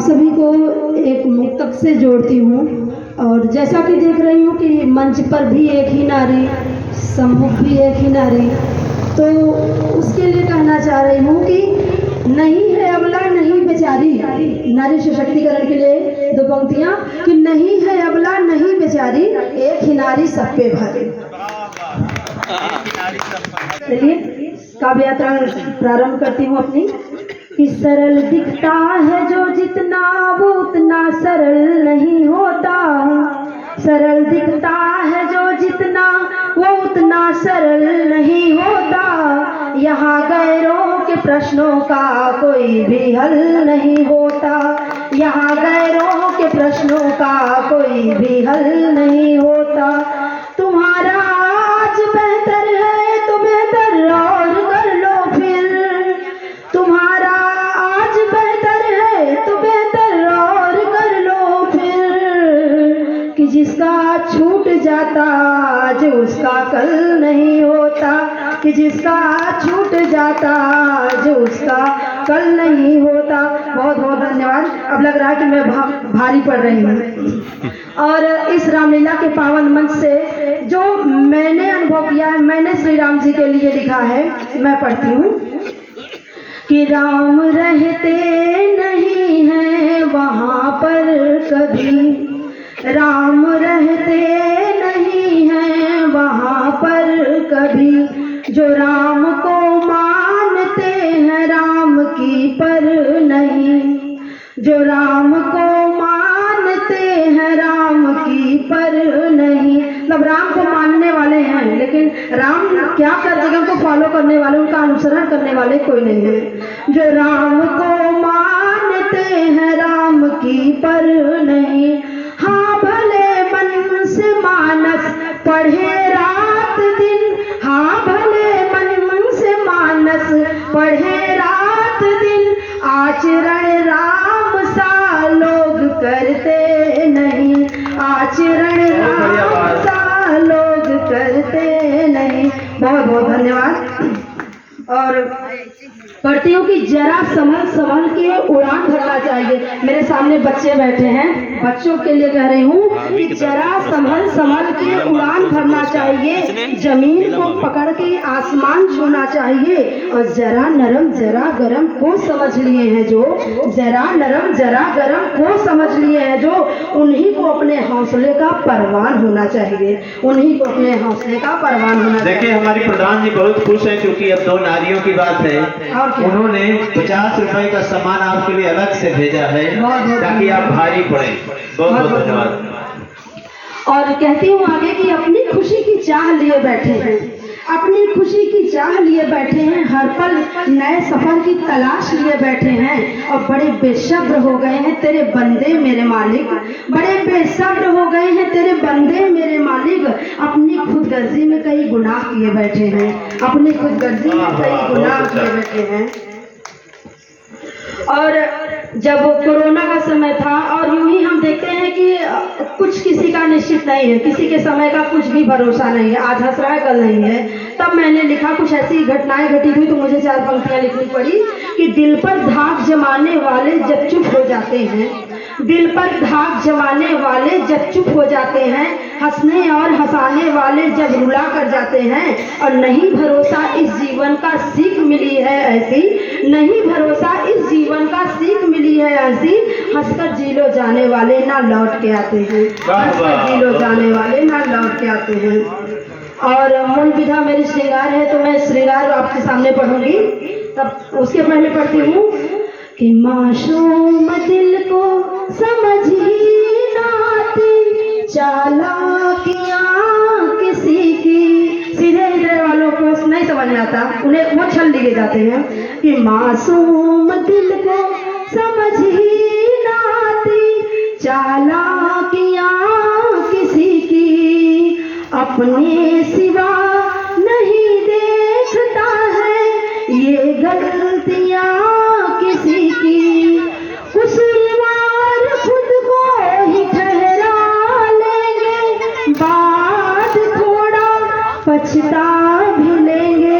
सभी को एक मुक्तक से जोड़ती हूँ। और जैसा कि देख रही हूँ कि मंच पर भी एक ही नारी, सम्मुख भी एक ही नारी, तो उसके लिए कहना चाह रही हूँ कि नहीं है अबला नहीं बेचारी। नारी सशक्तिकरण के लिए दो पंक्तियाँ कि नहीं है अबला नहीं बेचारी, एक ही नारी सब पे भारी। चलिए काव्य यात्रा प्रारंभ करती हूँ अपनी। कि सरल दिखता है जो जितना वो उतना सरल नहीं होता। सरल दिखता है जो जितना वो उतना सरल नहीं होता। यहाँ गैरों के प्रश्नों का कोई भी हल नहीं होता। यहाँ गैरों के प्रश्नों का कोई भी हल नहीं होता। तुम्हारा आज बेहतर है तो बेहतर और कर लो फिर। तुम्हारा आज बेहतर है तो बेहतर और कर लो फिर। कि जिसका छूट जाता आज उसका कल नहीं होता। कि जिसका छूट जाता आज उसका कल नहीं होता। बहुत बहुत धन्यवाद। अब लग रहा है कि मैं भारी पड़ रही हूँ। और इस रामलीला के पावन मंच से जो मैंने अनुभव किया है, मैंने श्री राम जी के लिए लिखा है, मैं पढ़ती हूँ। कि राम रहते नहीं हैं वहाँ पर कभी। राम रहते नहीं हैं वहाँ पर कभी। जो राम को मानते हैं राम की पर नहीं। जो राम को मानते हैं राम की पर नहीं। मतलब राम को मानने वाले हैं लेकिन राम क्या कर देंगे उनको फॉलो करने वाले, उनका अनुसरण करने वाले कोई नहीं है। जो राम को मानते हैं राम की पर नहीं। हाँ भले मन से मानस पढ़े रात दिन। हाँ भले मन से मानस पढ़े रात दिन। आचरण राम सा लोग करते नहीं। आचरण राम सा लोग करते नहीं। बहुत बहुत धन्यवाद। और पढ़ती हूँ कि जरा संभल संभल के उड़ान भरना चाहिए। मेरे सामने बच्चे बैठे हैं, बच्चों के लिए कह रही हूँ कि जरा संभल संभल के उड़ान भरना चाहिए। जमीन को पकड़ के आसमान छूना चाहिए। और जरा नरम जरा गरम को समझ लिए हैं जो। जरा नरम जरा गरम को समझ लिए हैं जो। उन्हीं को अपने हौसले का परवान होना चाहिए। उन्हीं को अपने हौसले का परवान होना चाहिए। देखिए हमारी प्रधान जी बहुत खुश हैं क्योंकि अब दो नारियों की बात है। उन्होंने 50 रुपए का सामान आपके लिए अलग से भेजा है ताकि आप भारी पड़े। बहुत बहुत धन्यवाद। और कहती हूँ आगे कि अपनी खुशी की चाह लिए बैठे हैं। अपनी खुशी की चाह लिए बैठे हैं। हर पल नए सफर की तलाश लिए बैठे हैं। और बड़े बेसब्र हो गए हैं तेरे बंदे मेरे मालिक। बड़े बेसब्र हो गए हैं तेरे बंदे मेरे मालिक। अपनी खुदगर्जी में कई गुनाह किए बैठे हैं। अपनी खुदगर्जी में कई गुनाह किए बैठे हैं। और जब कोरोना का समय था और यूं ही हम देखते हैं कि कुछ किसी का निश्चित नहीं है, किसी के समय का कुछ भी भरोसा नहीं है। आज हंस रहा है कल नहीं है। तब मैंने लिखा, कुछ ऐसी घटनाएं घटी हुई तो मुझे 4 पंक्तियां लिखनी पड़ी कि दिल पर धाक जमाने वाले जब चुप हो जाते हैं। दिल पर धाक जमाने वाले जब चुप हो जाते हैं। हंसने और हंसाने वाले जब रुला कर जाते हैं। और नहीं भरोसा इस जीवन का सीख मिली है ऐसी। नहीं भरोसा इस जीवन का सीख मिली है ऐसी। हंसकर जी लो जाने वाले ना लौट के आते हैं। हंसकर जी लो जाने वाले ना लौट के आते हैं। और मूल विधा मेरी श्रृंगार है तो मैं श्रृंगार आपके सामने पढ़ूंगी। तब उसके पहले पढ़ती हूँ कि मासूम दिल को समझ ही ना आती चालाकियां किसी की। सीधे इधर वालों को नहीं समझ में आता, उन्हें वो छल लिए जाते हैं। कि मासूम दिल को समझ ही ना आती चालाकियां किसी की। अपने सिवा नहीं देखता है ये गलतियां किसी की। कसूरवार खुद को ही ठहरा लेंगे। बाद थोड़ा पछता भी लेंगे।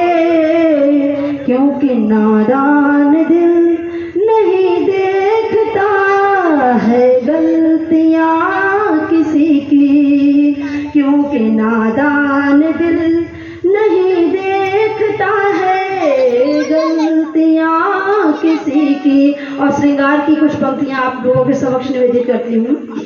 क्योंकि नादान दिल नहीं देखता नादान दिल नहीं देखता है गलतियां किसी की। और श्रृंगार की कुछ पंक्तियां आप लोगों के समक्ष निवेदित करती हूँ।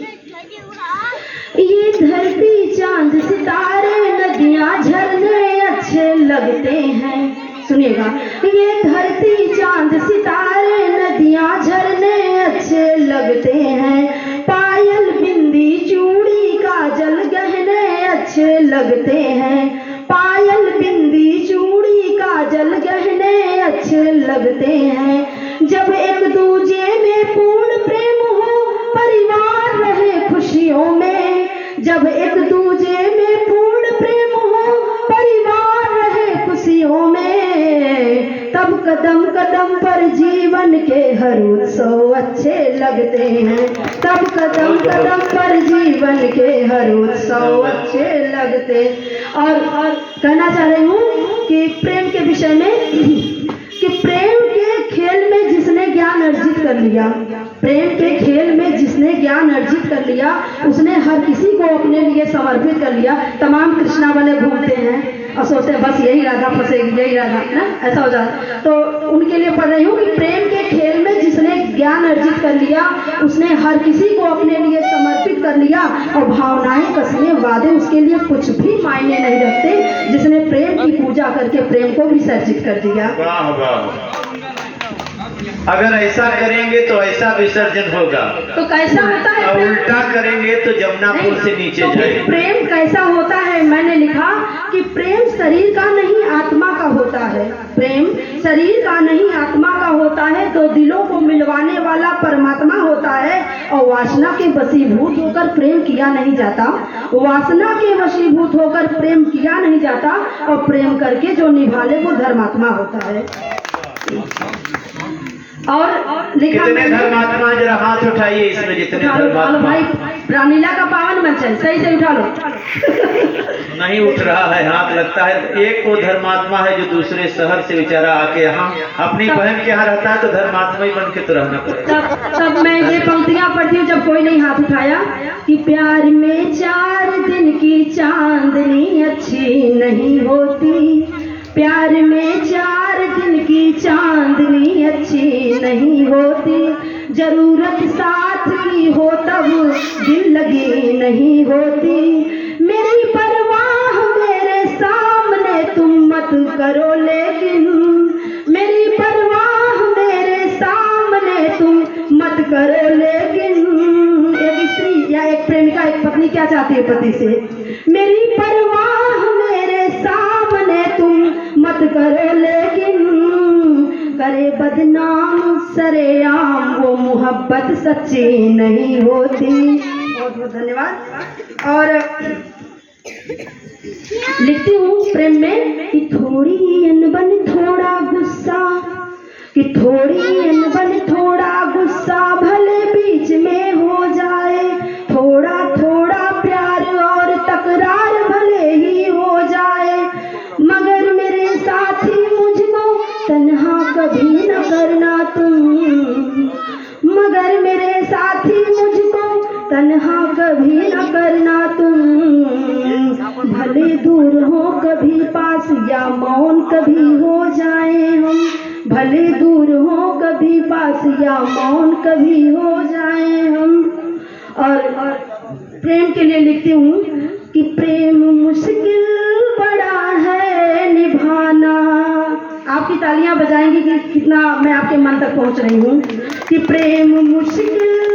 ये धरती चांद सितारे नदियां झरने अच्छे लगते हैं। सुनिएगा, ये धरती चांद सितारे नदियां झरने अच्छे लगते हैं। पायल बिंदी चूड़ी काजल गहने अच्छे लगते हैं। पायल बिंदी चूड़ी काजल गहने अच्छे लगते हैं। जब एक दूजे में पूर्ण प्रेम हो परिवार रहे खुशियों में। जब एक दूजे में पूर्ण प्रेम हो परिवार रहे खुशियों में। तब कदम कदम पर जीवन के हर उत्सव अच्छे लगते हैं। तब कदम कदम पर जीवन के हर उत्सव अच्छे लगते। और कहना चाह रही हूँ कि प्रेम के विषय में कि प्रेम के खेल में जिसने ज्ञान अर्जित कर लिया, प्रेम के खेल में जिसने ज्ञान अर्जित कर लिया उसने हर किसी को अपने लिए समर्पित कर लिया। तमाम कृष्णा वाले घूमते हैं और सोचते हैं बस यही राधा फंसेगी, यही राधा ना, ऐसा हो जाता। तो उनके लिए पढ़ रही हूँ कि प्रेम के खेल में जिसने ज्ञान अर्जित कर लिया उसने हर किसी को अपने लिए समर्पित कर लिया। और भावनाएं कसमें वादे उसके लिए कुछ भी मायने नहीं रखते। जिसने प्रेम की पूजा करके प्रेम को विसर्जित कर दिया। वाह वाह, अगर ऐसा करेंगे तो ऐसा विसर्जन होगा। तो कैसा होता है और प्रेम? उल्टा करेंगे तो जमुनापुर से नीचे तो जाएंगे। प्रेम कैसा होता है? मैंने लिखा कि प्रेम शरीर का नहीं आत्मा का होता है। प्रेम शरीर का नहीं आत्मा का होता है। दो दिलों को मिलवाने वाला परमात्मा होता है। और वासना के वशीभूत होकर प्रेम किया नहीं जाता। वासना के वशीभूत होकर प्रेम किया नहीं जाता। और प्रेम करके जो निभा ले वो धर्मात्मा होता है। और लिखा कितने धर्मात्मा, जरा हाथ उठाइए इसमें जितने धर्मात्मा। भाई रामलीला का पावन मंच है, सही से उठा लो। नहीं उठ रहा है हाथ, लगता है एक वो धर्मात्मा है जो दूसरे शहर से बेचारा आके यहाँ अपनी बहन के यहाँ रहता है तो धर्मात्मा ही बन के तो रहना पड़ेगा। तब मैं ये पंक्तियां पढ़ती हूँ जब कोई नहीं हाथ उठाया कि प्यार में 4 दिन की चांदनी अच्छी नहीं होती। प्यार में 4 दिन की चांदनी अच्छी नहीं होती। जरूरत साथ की हो तब दिल लगी नहीं होती। मेरी परवाह मेरे सामने तुम मत करो लेकिन। मेरी परवाह मेरे सामने तुम मत करो लेकिन। एक स्त्री या एक प्रेमिका, एक पत्नी क्या चाहती है पति से? मेरी परवाह मेरे सामने तुम मत करो लेकिन। करे बदनाम सरेआम वो मोहब्बत सच्ची नहीं होती। बहुत बहुत धन्यवाद। और लिखती हूँ प्रेम में कि थोड़ी अनबन थोड़ा गुस्सा, कि थोड़ी अनबन थोड़ा गुस्सा भले बीच में हो जाए। थोड़ा थोड़ा प्यार और तकरार भले ही हो जाए। मगर मेरे साथी मुझको तन्हा कभी न करना तुम। मगर मेरे साथी मुझको तन्हा कभी न करना तुम। भले दूर हो कभी पास या मौन कभी हो जाए हम। भले दूर हो कभी पास या मौन कभी हो जाए हम। और प्रेम के लिए लिखती हूँ कि प्रेम मुश्किल बड़ा है निभाना। आपकी तालियां बजाएंगी कि कितना मैं आपके मन तक पहुंच रही हूँ। कि प्रेम मुश्किल